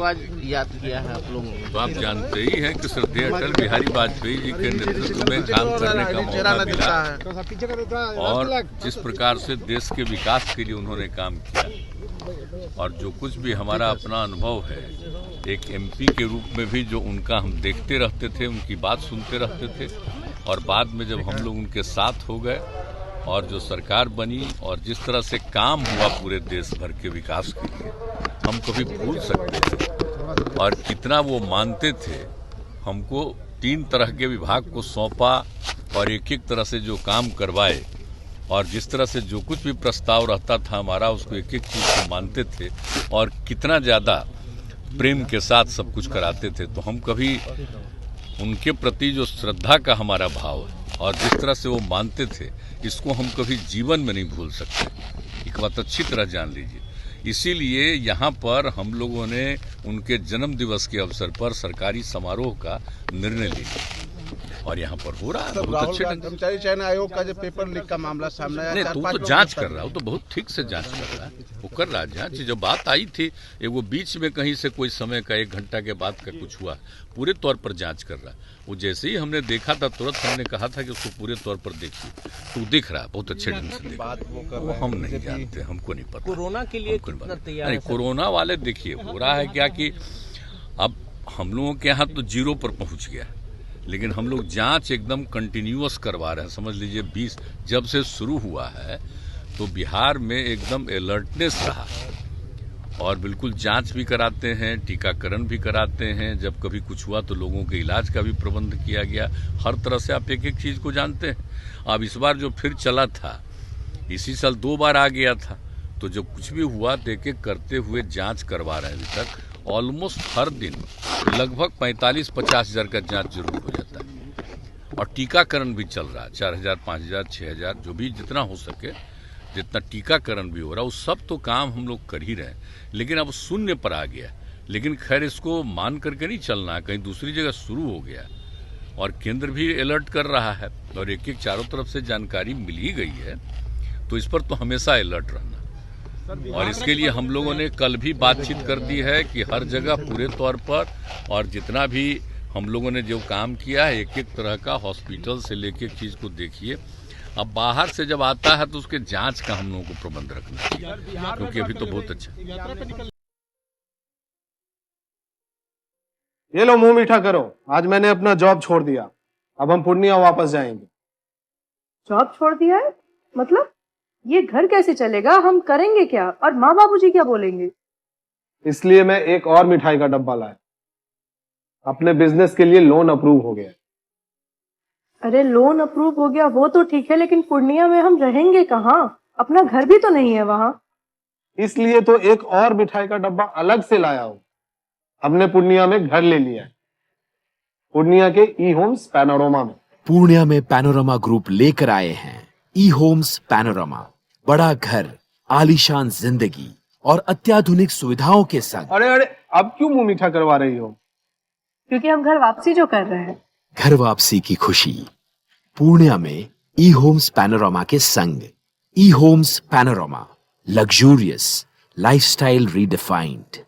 को आज याद किया है आप लोगों ने? तो आप जानते ही हैं कि श्रद्धेय अटल बिहारी वाजपेयी जी के नेतृत्व में काम करने का मौका मिला और जिस प्रकार से देश के विकास के लिए उन्होंने काम किया और जो कुछ भी हमारा अपना अनुभव है, एक एमपी के रूप में भी जो उनका हम देखते रहते थे, उनकी बात सुनते रहते थे और बाद में जब हम लोग उनके साथ हो गए और जो सरकार बनी और जिस तरह से काम हुआ पूरे देश भर के विकास के लिए, हम कभी भूल सकते थे। और कितना वो मानते थे, हमको 3 तरह के विभाग को सौंपा और एक एक तरह से जो काम करवाए और जिस तरह से जो कुछ भी प्रस्ताव रहता था हमारा, उसको एक एक चीज को मानते थे और कितना ज्यादा प्रेम के साथ सब कुछ कराते थे। तो हम कभी उनके प्रति जो श्रद्धा का हमारा भाव है और जिस तरह से वो मानते थे, इसको हम कभी जीवन में नहीं भूल सकते। एक बात अच्छी तरह जान लीजिए। इसीलिए यहाँ पर हम लोगों ने उनके जन्म दिवस के अवसर पर सरकारी समारोह का निर्णय लिया और यहाँ पर हो रहा है बहुत अच्छे ढंग से। कर्मचारी चयन आयोग का जो पेपर लीक का मामला सामने आया, नहीं तो जांच कर रहा है, वो तो बहुत ठीक से जांच कर रहा है, वो कर रहा है जांच। जब बात आई थी वो बीच में कहीं से कोई समय का 1 घंटा के बाद का कुछ हुआ, पूरे तौर पर जांच कर रहा है। वो जैसे ही हमने देखा था तुरंत हमने कहा था कि उसको पूरे तौर पर देखिए, तो दिख रहा है बहुत अच्छे ढंग से देख रहा। वो हम नहीं जानते, हमको नहीं पता। कोरोना के लिए कितना तैयार है? कोरोना वाले देखिए हो रहा है क्या कि अब हम लोगों के यहाँ तो 0 पर पहुंच गया, लेकिन हम लोग जांच एकदम कंटिन्यूअस करवा रहे हैं। समझ लीजिए 20 जब से शुरू हुआ है तो बिहार में एकदम अलर्टनेस रहा और बिल्कुल जांच भी कराते हैं, टीकाकरण भी कराते हैं। जब कभी कुछ हुआ तो लोगों के इलाज का भी प्रबंध किया गया। हर तरह से आप एक एक चीज को जानते हैं। अब इस बार जो फिर चला था, इसी साल 2 बार आ गया था, तो जब कुछ भी हुआ तो एक एक करते हुए जांच करवा रहे हैं। अभी तक ऑलमोस्ट हर दिन लगभग 45-50 हजार का जांच जरूर हो जाता है और टीकाकरण भी चल रहा है। 4000, 5000, 6000 जो भी जितना हो सके, जितना टीकाकरण भी हो रहा है, उस सब तो काम हम लोग कर ही रहे हैं। लेकिन अब शून्य पर आ गया, लेकिन खैर इसको मान करके नहीं चलना है, कहीं दूसरी जगह शुरू हो गया और केंद्र भी अलर्ट कर रहा है और एक एक चारों तरफ से जानकारी मिल ही गई है, तो इस पर तो हमेशा अलर्ट रहना। और इसके लिए हम लोगों ने कल भी बातचीत कर दी है कि हर जगह पूरे तौर पर और जितना भी हम लोगों ने जो काम किया है, एक एक तरह का हॉस्पिटल से लेके एक चीज को देखिए। अब बाहर से जब आता है तो उसके जांच का हम लोगों को प्रबंध रखना चाहिए, क्योंकि अभी तो बहुत अच्छा। ये लो मुंह मीठा करो, आज मैंने अपना जॉब छोड़ दिया, अब हम पूर्णिया वापस जाएंगे। जॉब छोड़ दिया है? मतलब ये घर कैसे चलेगा? हम करेंगे क्या? और माँ बाबूजी क्या बोलेंगे? इसलिए मैं एक और मिठाई का डब्बा लाया। अपने बिजनेस के लिए लोन अप्रूव हो गया। अरे लोन अप्रूव हो गया वो तो ठीक है, लेकिन पूर्णिया में हम रहेंगे कहाँ? अपना घर भी तो नहीं है वहाँ। इसलिए तो एक और मिठाई का डब्बा अलग से लाया हूँ। हमने पूर्णिया में घर ले लिया है, पूर्णिया के ई होम्स पैनोरमा में। पूर्णिया में पैनोरमा ग्रुप लेकर आए हैं ई होम्स पैनोरमा। बड़ा घर, आलीशान जिंदगी और अत्याधुनिक सुविधाओं के संग। अरे अब क्यों मुंह मीठा करवा रही हो? क्योंकि हम घर वापसी जो कर रहे हैं। घर वापसी की खुशी पूर्णिया में ई होम्स पैनोरमा के संग। E Homes Panorama, luxurious lifestyle redefined.